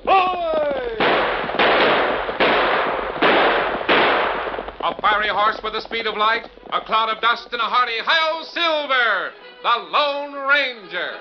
Ahoy! A fiery horse with the speed of light, a cloud of dust, and a hearty Hi-Yo Silver, the Lone Ranger.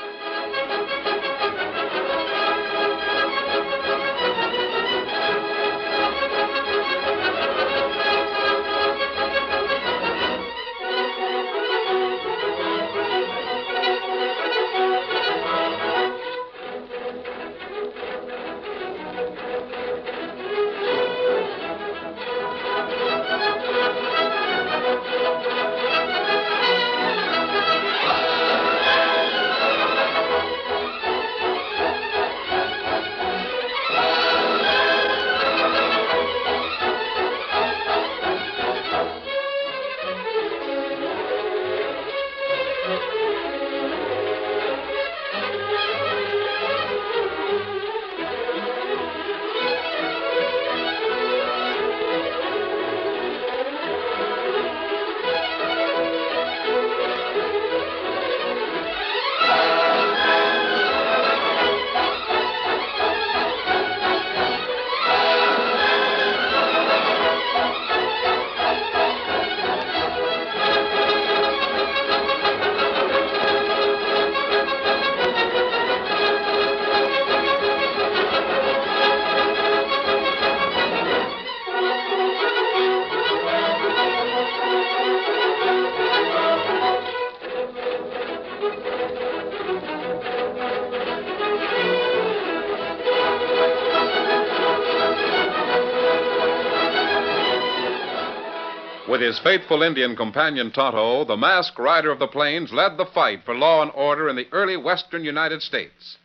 With his faithful Indian companion Tonto, the masked rider of the plains led the fight for law and order in the early western United States.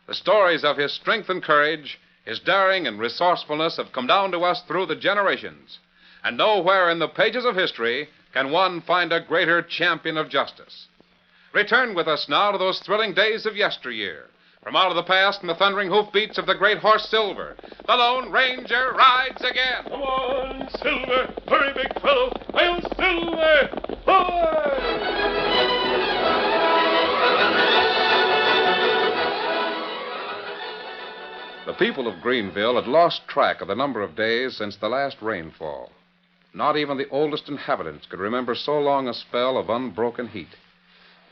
The stories of his strength and courage, his daring and resourcefulness have come down to us through the generations. And nowhere in the pages of history can one find a greater champion of justice. Return with us now to those thrilling days of yesteryear. From out of the past and the thundering hoofbeats of the great horse Silver, the Lone Ranger rides again. Come on, Silver. Hurry, big fellow. Hi-Yo Silver. Hoy! The people of Greenville had lost track of the number of days since the last rainfall. Not even the oldest inhabitants could remember so long a spell of unbroken heat.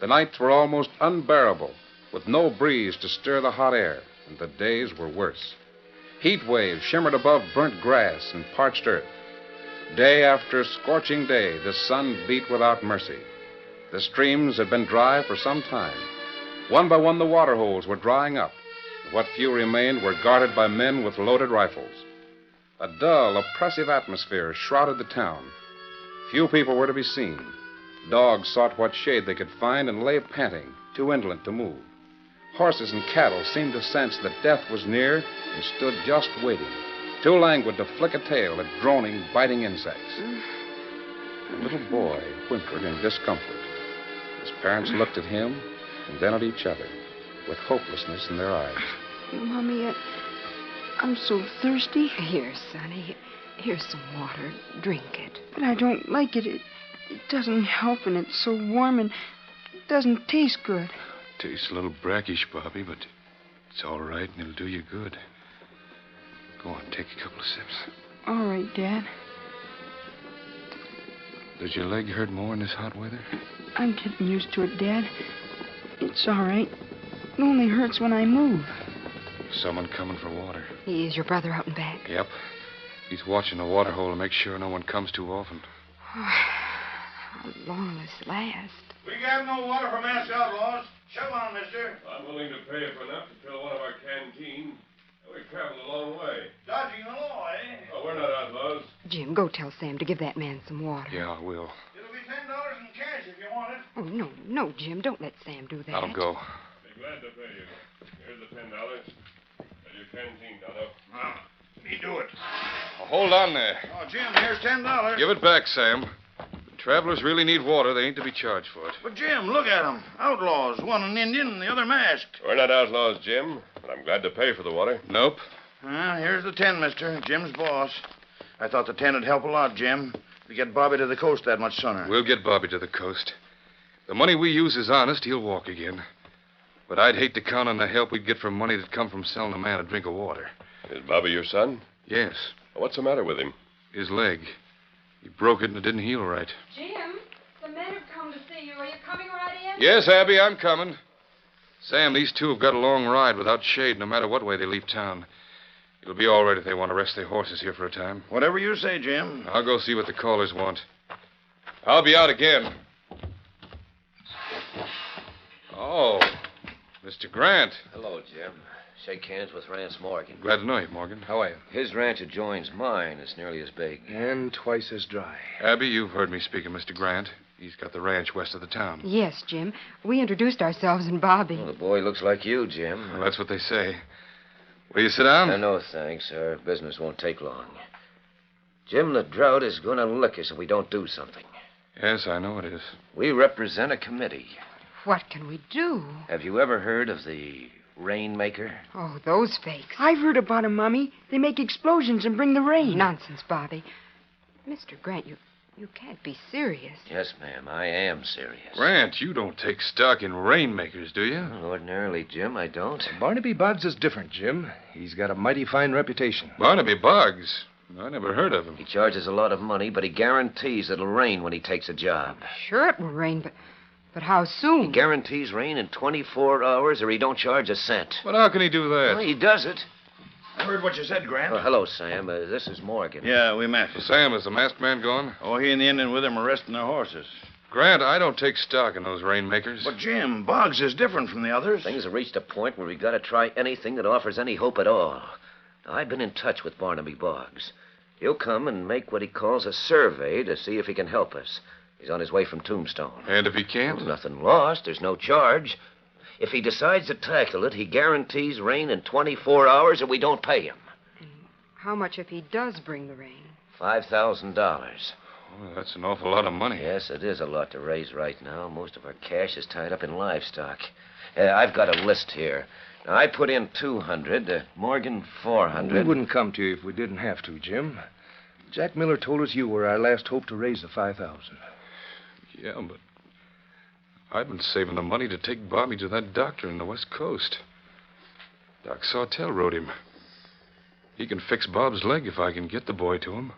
The nights were almost unbearable, with no breeze to stir the hot air, and the days were worse. Heat waves shimmered above burnt grass and parched earth. Day after scorching day, the sun beat without mercy. The streams had been dry for some time. One by one, the water holes were drying up. What few remained were guarded by men with loaded rifles. A dull, oppressive atmosphere shrouded the town. Few people were to be seen. Dogs sought what shade they could find and lay panting, too indolent to move. Horses and cattle seemed to sense that death was near and stood just waiting, too languid to flick a tail at droning, biting insects. The little boy whimpered in discomfort. His parents looked at him and then at each other, with hopelessness in their eyes. Mommy, I'm so thirsty. Here, Sonny. Here's some water. Drink it. But I don't like it. It doesn't help, and it's so warm, and it doesn't taste good. Tastes a little brackish, Bobby, but it's all right, and it'll do you good. Go on, take a couple of sips. All right, Dad. Does your leg hurt more in this hot weather? I'm getting used to it, Dad. It's all right. It only hurts when I move. Someone coming for water. Is your brother out and back? Yep. He's watching the water hole to make sure no one comes too often. How long this last? We got no water for mass outlaws. Shove on, mister. I'm willing to pay for enough to fill one of our canteens. We've traveled a long way. Dodging the law, eh? Oh, we're not outlaws. Jim, go tell Sam to give that man some water. Yeah, I will. It'll be $10 in cash if you want it. Oh, no, Jim. Don't let Sam do that. Let him go. Be glad to pay you. Here's the $10. And your canteen, Tonto. Now, me do it. Oh, hold on there. Oh, Jim, here's $10. Give it back, Sam. Travelers really need water. They ain't to be charged for it. But, Jim, look at them. Outlaws. One an Indian and the other masked. We're not outlaws, Jim, but I'm glad to pay for the water. Nope. Well, here's the 10, mister. Jim's boss. I thought the 10 would help a lot, Jim. To get Bobby to the coast that much sooner. We'll get Bobby to the coast. The money we use is honest. He'll walk again. But I'd hate to count on the help we'd get from money that come from selling a man a drink of water. Is Bobby your son? Yes. What's the matter with him? His leg. He broke it and it didn't heal right. Jim, the men have come to see you. Are you coming right in? Yes, Abby, I'm coming. Sam, these two have got a long ride without shade no matter what way they leave town. It'll be all right if they want to rest their horses here for a time. Whatever you say, Jim. I'll go see what the callers want. I'll be out again. Oh, Mr. Grant. Hello, Jim. Shake hands with Rance Morgan. Glad to know you, Morgan. How are you? His ranch adjoins mine. It's nearly as big. And twice as dry. Abby, you've heard me speak of Mr. Grant. He's got the ranch west of the town. Yes, Jim. We introduced ourselves in Bobby. Well, the boy looks like you, Jim. Well, that's what they say. Will you sit down? No, thanks. Our business won't take long. Jim, the drought is going to lick us if we don't do something. Yes, I know it is. We represent a committee. What can we do? Have you ever heard of the Rainmaker? Oh, those fakes. I've heard about 'em, Mummy. They make explosions and bring the rain. Nonsense, Bobby. Mr. Grant, you can't be serious. Yes, ma'am, I am serious. Grant, you don't take stock in rainmakers, do you? Well, ordinarily, Jim, I don't. Barnaby Boggs is different, Jim. He's got a mighty fine reputation. Barnaby Boggs. I never heard of him. He charges a lot of money, but he guarantees it'll rain when he takes a job. Sure it will rain, but how He soon? guarantees rain in 24 hours or he don't charge a cent. But how can he do that? Well, he does it. I heard what you said, Grant. Oh, hello, Sam. This is Morgan. Yeah, we met. Sam, is the masked man gone? Oh, he and the Indian with him are resting their horses. Grant, I don't take stock in those rainmakers. But, Jim, Boggs is different from the others. Things have reached a point where we've got to try anything that offers any hope at all. Now, I've been in touch with Barnaby Boggs. He'll come and make what he calls a survey to see if he can help us. He's on his way from Tombstone. And if he can't? Well, nothing lost. There's no charge. If he decides to tackle it, he guarantees rain in 24 hours or we don't pay him. How much if he does bring the rain? $5,000. Oh, that's an awful lot of money. Yes, it is a lot to raise right now. Most of our cash is tied up in livestock. I've got a list here. Now, I put in 200, Morgan 400. We wouldn't come to you if we didn't have to, Jim. Jack Miller told us you were our last hope to raise the 5,000. Yeah, but I've been saving the money to take Bobby to that doctor in the West Coast. Doc Sawtell wrote him. He can fix Bob's leg if I can get the boy to him.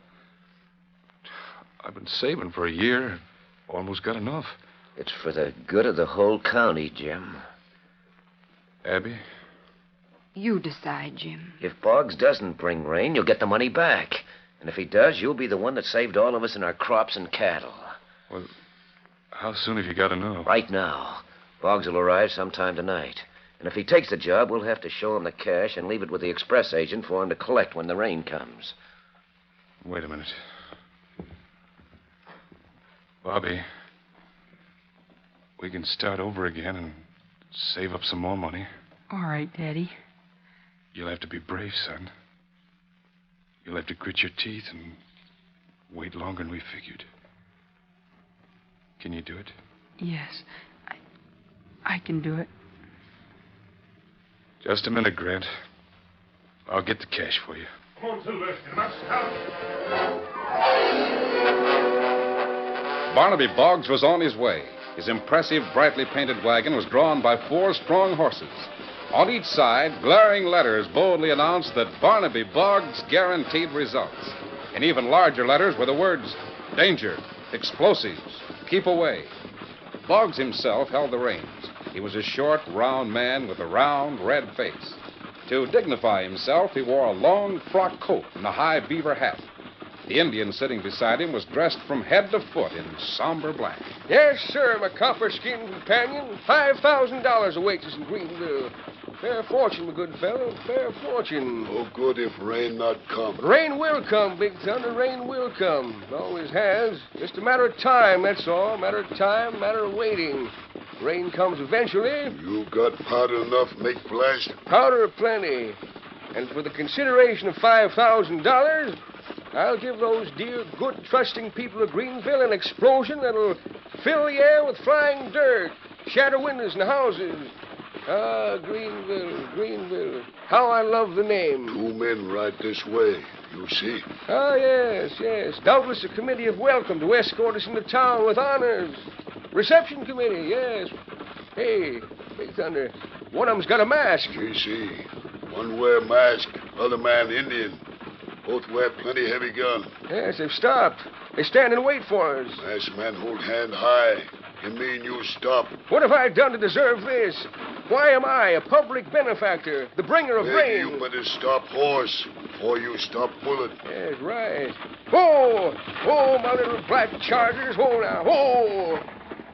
I've been saving for a year. Almost got enough. It's for the good of the whole county, Jim. Abby? You decide, Jim. If Boggs doesn't bring rain, you'll get the money back. And if he does, you'll be the one that saved all of us in our crops and cattle. Well, how soon have you got to know? Right now. Boggs will arrive sometime tonight. And if he takes the job, we'll have to show him the cash and leave it with the express agent for him to collect when the rain comes. Wait a minute. Bobby, we can start over again and save up some more money. All right, Daddy. You'll have to be brave, son. You'll have to grit your teeth and wait longer than we figured. Can you do it? Yes, I can do it. Just a minute, Grant. I'll get the cash for you. Come on, Silver. You must stop. Barnaby Boggs was on his way. His impressive, brightly painted wagon was drawn by 4 strong horses. On each side, glaring letters boldly announced that Barnaby Boggs guaranteed results. In even larger letters were the words, danger, explosives, keep away. Boggs himself held the reins. He was a short, round man with a round, red face. To dignify himself, he wore a long frock coat and a high beaver hat. The Indian sitting beside him was dressed from head to foot in somber black. Yes, sir, my copper-skinned companion. $5,000 awaits us in Greenville. Fair fortune, my good fellow, fair fortune. No good if rain not come. Rain will come, Big Thunder, rain will come. It always has. Just a matter of time, that's all. Matter of time, matter of waiting. Rain comes eventually. You got powder enough make blast? Powder plenty. And for the consideration of $5,000, I'll give those dear, good, trusting people of Greenville an explosion that'll fill the air with flying dirt, shatter windows and houses. Ah, Greenville, Greenville. How I love the name. 2 men ride this way. You see? Ah, yes, yes. Doubtless a committee of welcome to escort us into town with honors. Reception committee, yes. Hey, Big Thunder, one of them's got a mask. See. One wear mask, other man Indian. Both wear plenty heavy gun. Yes, they've stopped. They stand and wait for us. Masked man hold hand high. It mean you stop. What have I done to deserve this? Why am I a public benefactor, the bringer of Maybe rain? you better stop horse before you stop bullet. Yes, right. Oh, my little black chargers. Oh, now. Oh.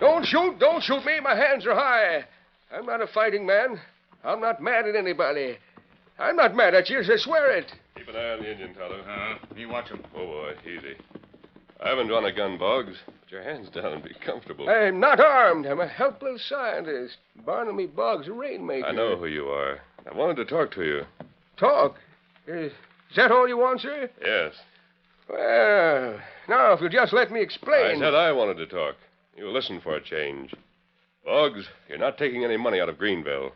Don't shoot me. My hands are high. I'm not a fighting man. I'm not mad at anybody. I'm not mad at you, I swear it. Keep an eye on the Indian, Tonto. Me watch him. Oh, boy, easy. I haven't drawn a gun, Boggs. Put your hands down and be comfortable. I'm not armed. I'm a helpless scientist. Barnaby Boggs, a Rainmaker. I know who you are. I wanted to talk to you. Talk? Is that all you want, sir? Yes. Well, now, if you'll just let me I explain. said I wanted to talk. You listen for a change. Boggs, you're not taking any money out of Greenville.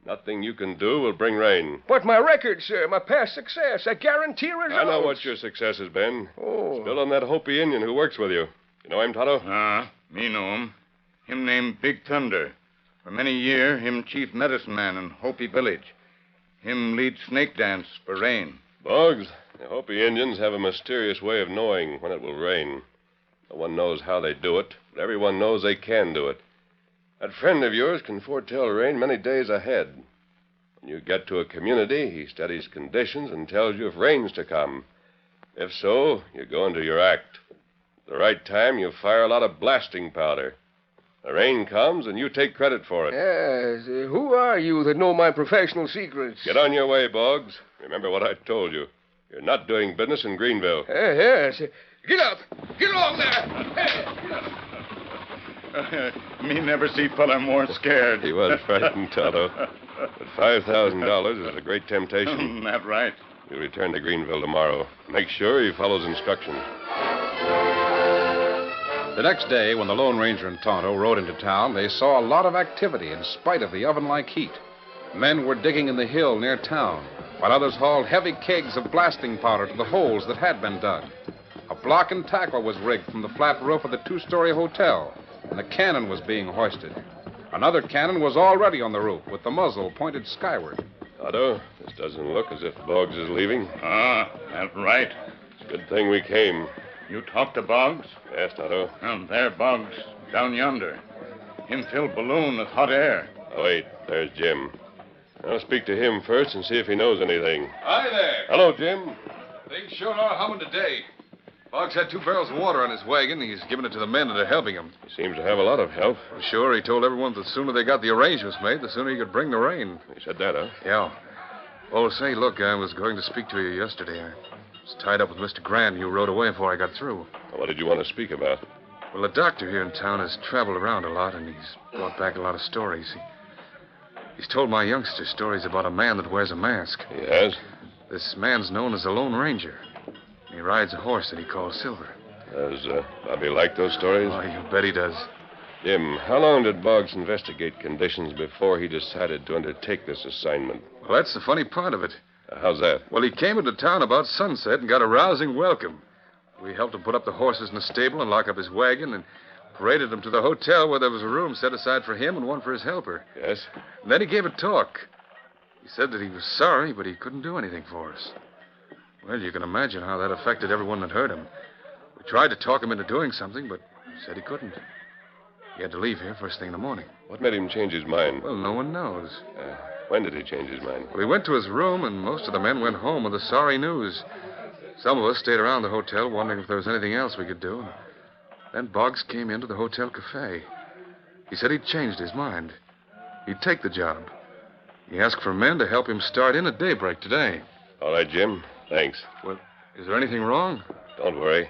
Nothing you can do will bring rain. But my record, sir, my past success, I guarantee results. I know what your success has been. Oh. Still on that Hopi Indian who works with you. You know him, Tonto? Me know him. Him named Big Thunder. For many year, him chief medicine man in Hopi village. Him lead snake dance for rain. Boggs, the Hopi Indians have a mysterious way of knowing when it will rain. No one knows how they do it, but everyone knows they can do it. That friend of yours can foretell rain many days ahead. When you get to a community, he studies conditions and tells you if rain's to come. If so, you go into your act. At the right time, you fire a lot of blasting powder. The rain comes, and you take credit for it. Yes, who are you that know my professional secrets? Get on your way, Boggs. Remember what I told you. You're not doing business in Greenville. Yes. Get up. Get along there. Hey, get up. Me never see fella more scared. He was frightened, Tonto. But $5,000 is a great temptation. That right. You'll return to Greenville tomorrow. Make sure he follows instructions. The next day, when the Lone Ranger and Tonto rode into town, they saw a lot of activity in spite of the oven-like heat. Men were digging in the hill near town, while others hauled heavy kegs of blasting powder to the holes that had been dug. A block and tackle was rigged from the flat roof of the two-story hotel, and a cannon was being hoisted. Another cannon was already on the roof, with the muzzle pointed skyward. Tonto, this doesn't look as if Boggs is leaving. That's right. It's a good thing we came. You talked to Boggs? Yes, Tonto. There, Boggs, down yonder. Him fill balloon with hot air. Oh, wait, there's Jim. I'll speak to him first and see if he knows anything. Hi there. Hello, Jim. Things sure are humming today. Boggs had 2 barrels of water on his wagon. He's given it to the men that are helping him. He seems to have a lot of help. Sure, he told everyone that the sooner they got the arrangements made, the sooner he could bring the rain. He said that, huh? Yeah. Oh, say, look, I was going to speak to you yesterday. I was tied up with Mr. Grant. You rode away before I got through. What did you want to speak about? Well, the doctor here in town has traveled around a lot, and he's brought back a lot of stories. He's told my youngster stories about a man that wears a mask. He has? This man's known as the Lone Ranger. He rides a horse that he calls Silver. Does Bobby like those stories? Oh, you bet he does. Jim, how long did Boggs investigate conditions before he decided to undertake this assignment? Well, that's the funny part of it. How's that? Well, he came into town about sunset and got a rousing welcome. We helped him put up the horses in the stable and lock up his wagon and paraded him to the hotel where there was a room set aside for him and one for his helper. Yes? And then he gave a talk. He said that he was sorry, but he couldn't do anything for us. Well, you can imagine how that affected everyone that heard him. We tried to talk him into doing something, but he said he couldn't. He had to leave here first thing in the morning. What made him change his mind? Well, no one knows. When did he change his mind? Well, he went to his room, and most of the men went home with the sorry news. Some of us stayed around the hotel wondering if there was anything else we could do. Then Boggs came into the hotel cafe. He said he'd changed his mind. He'd take the job. He asked for men to help him start in at daybreak today. All right, Jim. Thanks. Well, is there anything wrong? Don't worry.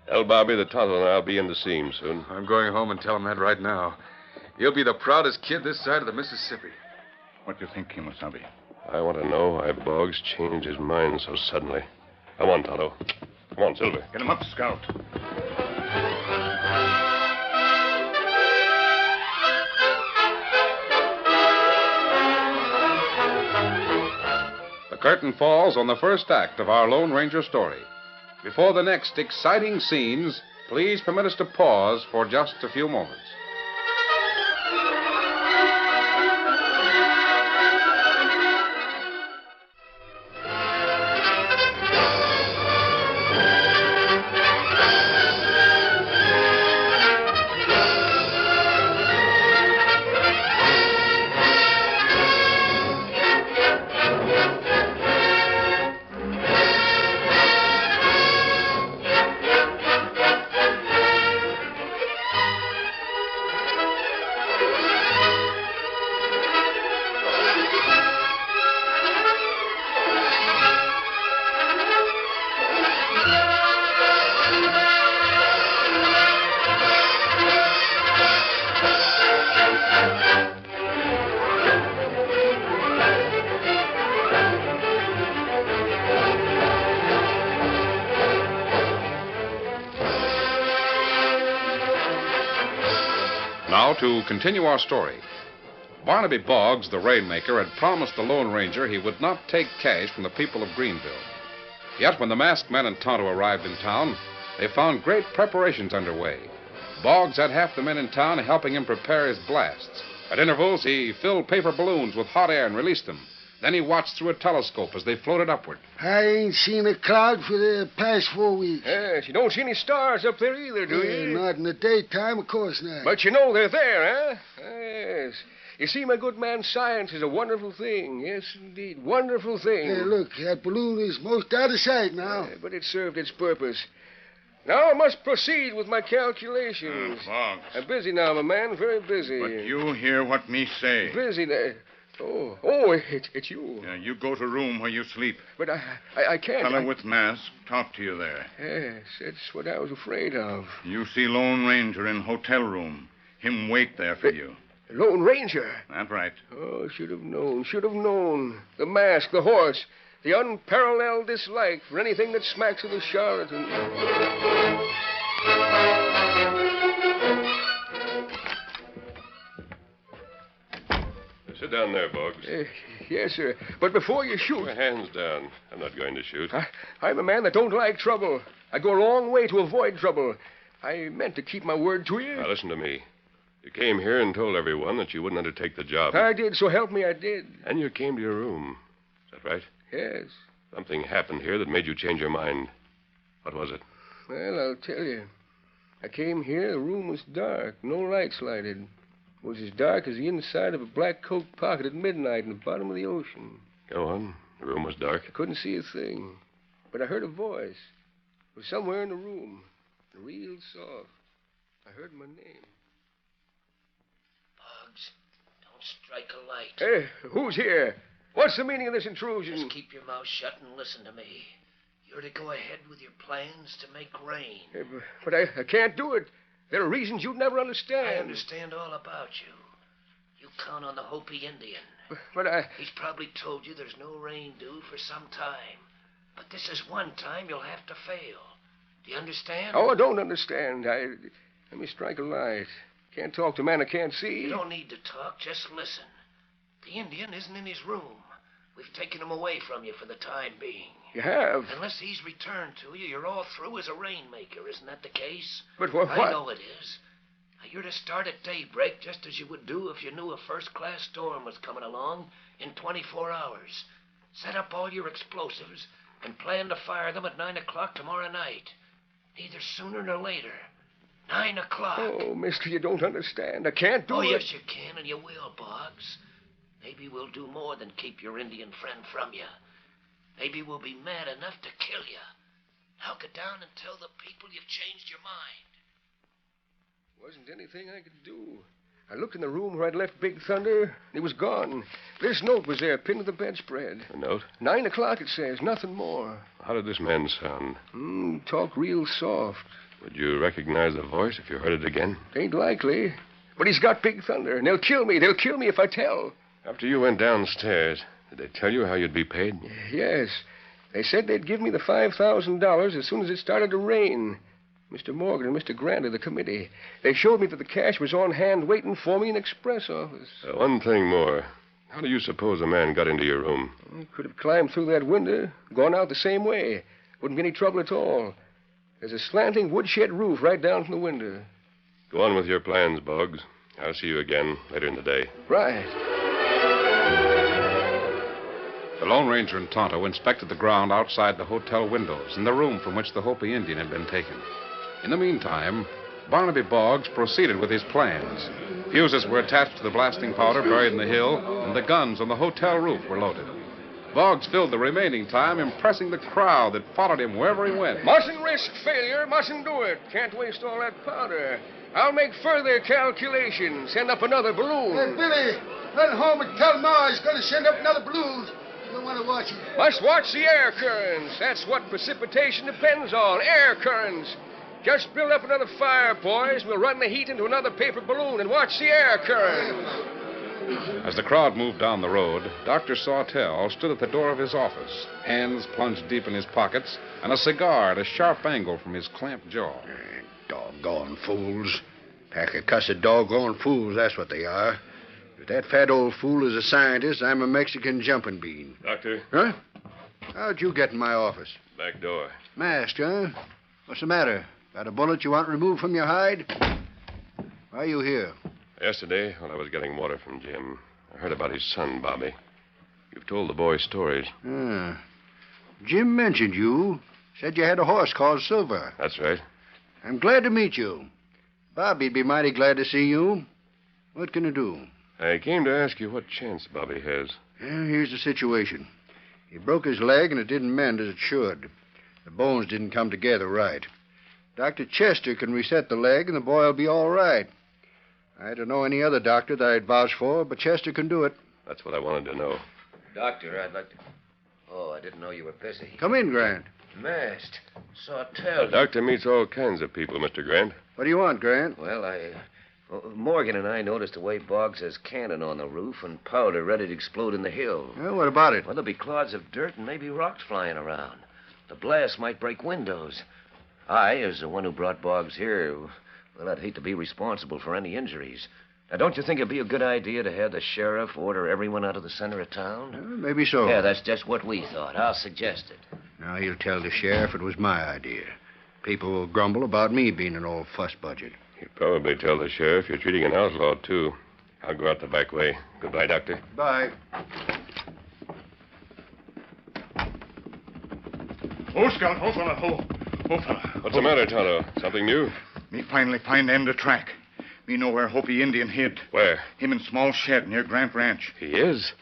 Tell Bobby the Tonto and I'll be in to see him soon. I'm going home and tell him that right now. He'll be the proudest kid this side of the Mississippi. What do you think, Kimasabi? I want to know why Boggs changed his mind so suddenly. Come on, Tonto. Come on, Silver. Get him up, Scout. The curtain falls on the first act of our Lone Ranger story. Before the next exciting scenes, please permit us to pause for just a few moments. Now, to continue our story. Barnaby Boggs, the Rainmaker, had promised the Lone Ranger he would not take cash from the people of Greenville. Yet, when the masked men and Tonto arrived in town, they found great preparations underway. Boggs had half the men in town helping him prepare his blasts. At intervals, he filled paper balloons with hot air and released them. Then he watched through a telescope as they floated upward. I ain't seen a cloud for the past 4 weeks. Yes, you don't see any stars up there either, do you? Not in the daytime, of course not. But you know they're there, huh? Yes. You see, my good man, science is a wonderful thing. Yes, indeed. Wonderful thing. Hey, look, that balloon is most out of sight now. But it served its purpose. Now I must proceed with my calculations. Boggs. I'm busy now, my man, very busy. But you hear what me say. Busy now. Oh, it's you. Yeah, you go to room where you sleep. But I can't. Fellow with mask, talk to you there. Yes, that's what I was afraid of. You see Lone Ranger in hotel room. Him wait there for you. Lone Ranger? That's right. Oh, should have known. The mask, the horse, the unparalleled dislike for anything that smacks of the charlatan. Sit down there, Boggs. Yes, sir. But before you shoot... Put your hands down. I'm not going to shoot. I'm a man that don't like trouble. I go a long way to avoid trouble. I meant to keep my word to you. Now, listen to me. You came here and told everyone that you wouldn't undertake the job. I did, so help me, I did. And you came to your room. Is that right? Yes. Something happened here that made you change your mind. What was it? Well, I'll tell you. I came here, the room was dark, no lights lighted. It was as dark as the inside of a black coat pocket at midnight in the bottom of the ocean. Go on. The room was dark. I couldn't see a thing, but I heard a voice. It was somewhere in the room, real soft. I heard my name. Boggs, don't strike a light. Hey, who's here? What's the meaning of this intrusion? Just keep your mouth shut and listen to me. You're to go ahead with your plans to make rain. Hey, but I can't do it. There are reasons you'd never understand. I understand all about you. You count on the Hopi Indian. But He's probably told you there's no rain due for some time. But this is one time you'll have to fail. Do you understand? Oh, I don't understand. Let me strike a light. Can't talk to a man I can't see. You don't need to talk. Just listen. The Indian isn't in his room. We've taken him away from you for the time being. You have? Unless he's returned to you, you're all through as a Rainmaker. Isn't that the case? But what? I know it is. Now, you're to start at daybreak just as you would do if you knew a first-class storm was coming along in 24 hours. Set up all your explosives and plan to fire them at 9 o'clock tomorrow night. Neither sooner nor later. 9 o'clock. Oh, mister, you don't understand. I can't do it. Oh, yes, you can, and you will, Boggs. Maybe we'll do more than keep your Indian friend from you. Maybe we'll be mad enough to kill you. Now get down and tell the people you've changed your mind. Wasn't anything I could do. I looked in the room where I'd left Big Thunder, and he was gone. This note was there, pinned to the bedspread. A note? 9 o'clock, it says. Nothing more. How did this man sound? Talk real soft. Would you recognize the voice if you heard it again? Ain't likely. But he's got Big Thunder, and they'll kill me. They'll kill me if I tell. After you went downstairs, did they tell you how you'd be paid? Yes. They said they'd give me the $5,000 as soon as it started to rain. Mr. Morgan and Mr. Grant of the committee. They showed me that the cash was on hand waiting for me in the express office. One thing more. How do you suppose a man got into your room? He could have climbed through that window, gone out the same way. Wouldn't be any trouble at all. There's a slanting woodshed roof right down from the window. Go on with your plans, Boggs. I'll see you again later in the day. Right. The Lone Ranger and Tonto inspected the ground outside the hotel windows and the room from which the Hopi Indian had been taken. In the meantime, Barnaby Boggs proceeded with his plans. Fuses were attached to the blasting powder buried in the hill, and the guns on the hotel roof were loaded. Boggs filled the remaining time impressing the crowd that followed him wherever he went. Mustn't risk failure, mustn't do it. Can't waste all that powder. I'll make further calculations, send up another balloon. Hey, Billy, run home and tell Ma he's going to send up another balloon. You don't want to watch it. Must watch the air currents. That's what precipitation depends on, air currents. Just build up another fire, boys, and we'll run the heat into another paper balloon and watch the air currents. As the crowd moved down the road, Dr. Sawtell stood at the door of his office, hands plunged deep in his pockets, and a cigar at a sharp angle from his clamped jaw. Doggone fools. Pack of cussed doggone fools, that's what they are. If that fat old fool is a scientist, I'm a Mexican jumping bean. Doctor? Huh? How'd you get in my office? Back door. Masked, huh? What's the matter? Got a bullet you want removed from your hide? Why are you here? Yesterday, while I was getting water from Jim, I heard about his son, Bobby. You've told the boy stories. Jim mentioned you. Said you had a horse called Silver. That's right. I'm glad to meet you. Bobby'd be mighty glad to see you. What can I do? I came to ask you what chance Bobby has. Here's the situation. He broke his leg, and it didn't mend as it should. The bones didn't come together right. Dr. Chester can reset the leg, and the boy will be all right. I don't know any other doctor that I'd vouch for, but Chester can do it. That's what I wanted to know. Doctor, I'd like to... Oh, I didn't know you were busy. Come in, Grant. Masked. Sawtell. The doctor meets all kinds of people, Mr. Grant. What do you want, Grant? Well, Morgan and I noticed the way Boggs has cannon on the roof and powder ready to explode in the hill. Well, what about it? Well, there'll be clods of dirt and maybe rocks flying around. The blast might break windows. I, as the one who brought Boggs here, well, I'd hate to be responsible for any injuries. Now, don't you think it'd be a good idea to have the sheriff order everyone out of the center of town? Maybe so. Yeah, that's just what we thought. I'll suggest it. Now, he'll tell the sheriff it was my idea. People will grumble about me being an old fuss budget. He'd probably tell the sheriff you're treating an outlaw, too. I'll go out the back way. Goodbye, Doctor. Bye. Oh, Scout. Oh, fella. Oh, fella. What's the matter, Tonto? Something new? Me finally find end of track. Me know where Hopi Indian hid. Where? Him in small shed near Grant Ranch. He is?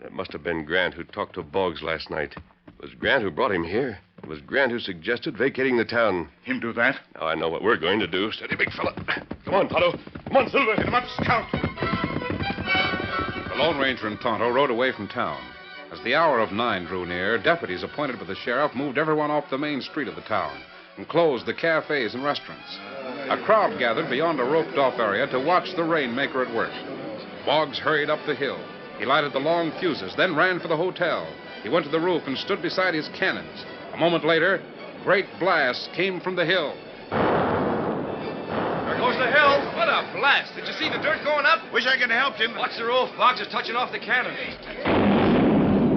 That must have been Grant who talked to Boggs last night. It was Grant who brought him here. It was Grant who suggested vacating the town. Him do that? Now I know what we're going to do. Steady, big fella. Come on, Tonto. Come on, Silver. Get him up, Scout. The Lone Ranger and Tonto rode away from town. As the hour of 9 drew near, deputies appointed by the sheriff moved everyone off the main street of the town and closed the cafes and restaurants. A crowd gathered beyond a roped-off area to watch the Rainmaker at work. Boggs hurried up the hill. He lighted the long fuses, then ran for the hotel. He went to the roof and stood beside his cannons. A moment later, great blasts came from the hill. There goes the hill. What a blast. Did you see the dirt going up? Wish I could have helped him. Watch the roof. Boggs is touching off the cannon.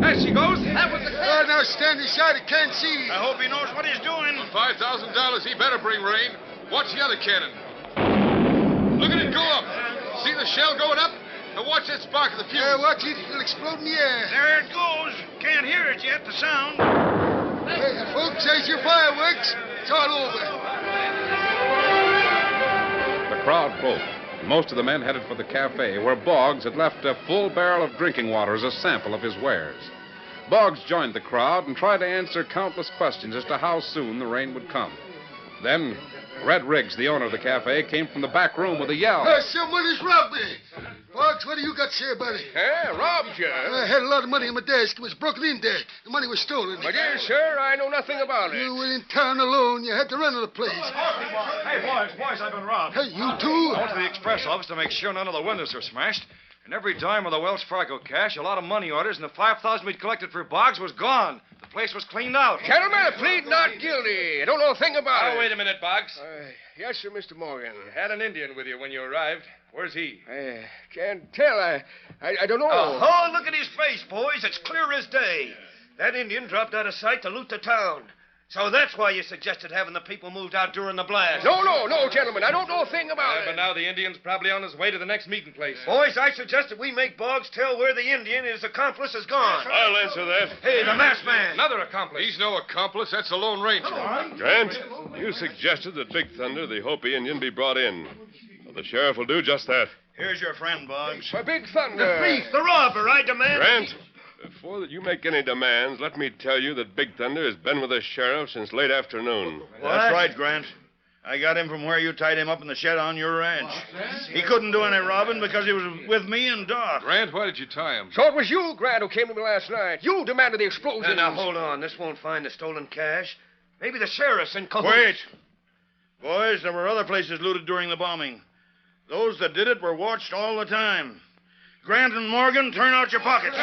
There she goes. That was the Oh, now stand aside. I can't see. I hope he knows what he's doing. $5,000 he better bring, Rain. Watch the other cannon. Look at it go up. See the shell going up? Now watch that spark of the fuse. Watch it. It'll explode in the air. There it goes. Can't hear it yet, the sound. Hey, folks, there's your fireworks. It's all over. The crowd broke. Most of the men headed for the cafe, where Boggs had left a full barrel of drinking water as a sample of his wares. Boggs joined the crowd and tried to answer countless questions as to how soon the rain would come. Then, Red Riggs, the owner of the cafe, came from the back room with a yell. Someone has robbed me. Boggs, what do you got to say about it? Robbed you? I had a lot of money in my desk. It was broken in there. The money was stolen. My dear sir, I know nothing about it. You were in town alone. You had to run to the place. Hey, boys, I've been robbed. Hey, you too? I went to the express office to make sure none of the windows were smashed. And every dime of the Wells Fargo cash, a lot of money orders, and the $5,000 we'd collected for Boggs was gone. The place was cleaned out. Gentlemen, I plead not guilty. I don't know a thing about it. Oh, wait a minute, Boggs. Yes, sir, Mr. Morgan. You had an Indian with you when you arrived. Where's he? I can't tell. I don't know. Oh, look at his face, boys. It's clear as day. That Indian dropped out of sight to loot the town. So that's why you suggested having the people moved out during the blast. No, gentlemen. I don't know a thing about it. But now the Indian's probably on his way to the next meeting place. Boys, I suggest that we make Boggs tell where the Indian and his accomplice has gone. I'll answer that. Hey, the masked man. Another accomplice. He's no accomplice. That's the Lone Ranger. Grant, you suggested that Big Thunder, the Hopi Indian, be brought in. Well, the sheriff will do just that. Here's your friend, Boggs. For Big Thunder. The thief, the robber, I demand. Grant, before you make any demands, let me tell you that Big Thunder has been with the sheriff since late afternoon. That's right, Grant. I got him from where you tied him up in the shed on your ranch. He couldn't do any robbing because he was with me and Doc. Grant, why did you tie him? So it was you, Grant, who came to me last night. You demanded the explosion. Now, hold on. This won't find the stolen cash. Maybe the sheriff's in cahoots. Wait. Boys, there were other places looted during the bombing. Those that did it were watched all the time. Grant and Morgan, turn out your pockets.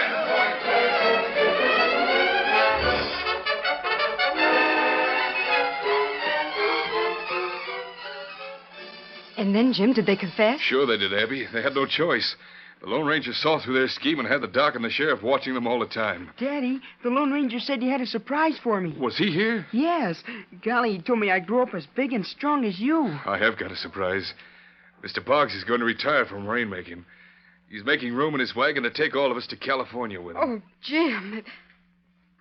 And then, Jim, did they confess? Sure they did, Abby. They had no choice. The Lone Ranger saw through their scheme and had the doc and the sheriff watching them all the time. Daddy, the Lone Ranger said he had a surprise for me. Was he here? Yes. Golly, he told me I'd grow up as big and strong as you. I have got a surprise. Mr. Boggs is going to retire from rainmaking. He's making room in his wagon to take all of us to California with him. Oh, Jim.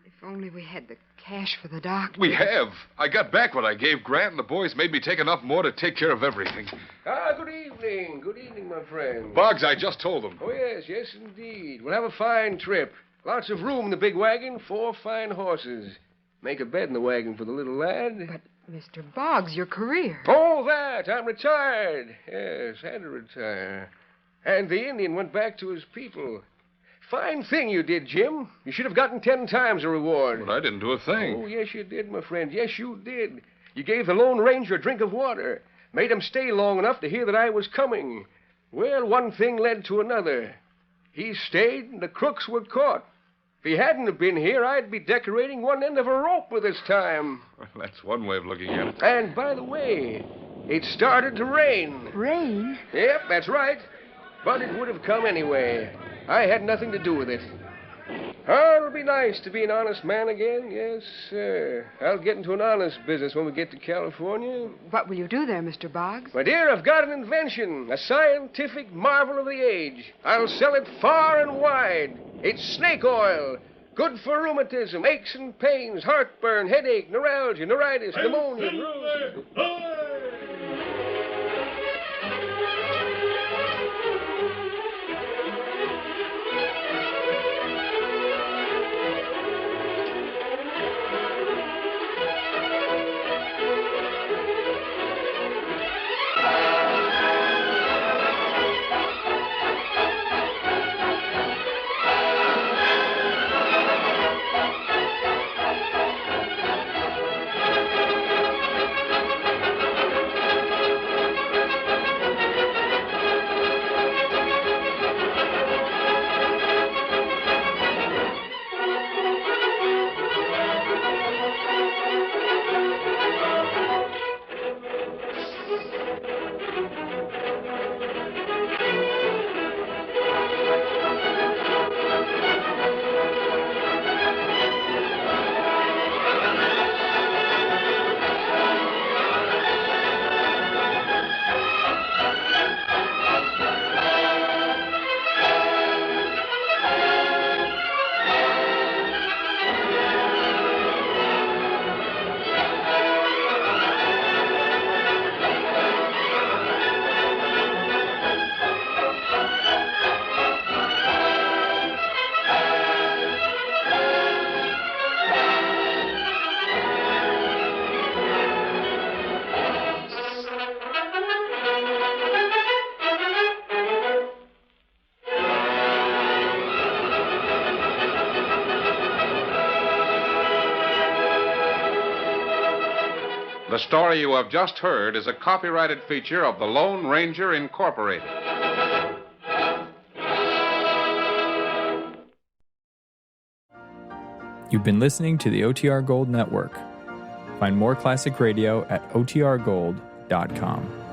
If only we had the cash for the doctor. We have. I got back what I gave Grant, and the boys made me take enough more to take care of everything. Good evening. Good evening, my friend. Boggs, I just told them. Oh, yes, indeed. We'll have a fine trip. Lots of room in the big wagon, 4 fine horses. Make a bed in the wagon for the little lad. But, Mr. Boggs, your career. Oh, that. I'm retired. Yes, had to retire. And the Indian went back to his people. Fine thing you did, Jim. You should have gotten 10 times the reward. But I didn't do a thing. Oh, yes, you did, my friend. Yes, you did. You gave the Lone Ranger a drink of water. Made him stay long enough to hear that I was coming. Well, one thing led to another. He stayed, and the crooks were caught. If he hadn't have been here, I'd be decorating one end of a rope with this time. Well, that's one way of looking at it. And, by the way, it started to rain. Rain? Yep, that's right. But it would have come anyway. I had nothing to do with it. Oh, it'll be nice to be an honest man again. Yes, sir. I'll get into an honest business when we get to California. What will you do there, Mr. Boggs? My dear, I've got an invention, a scientific marvel of the age. I'll sell it far and wide. It's snake oil. Good for rheumatism, aches and pains, heartburn, headache, neuralgia, neuritis, pneumonia. The story you have just heard is a copyrighted feature of the Lone Ranger Incorporated. You've been listening to the OTR Gold Network. Find more classic radio at otrgold.com.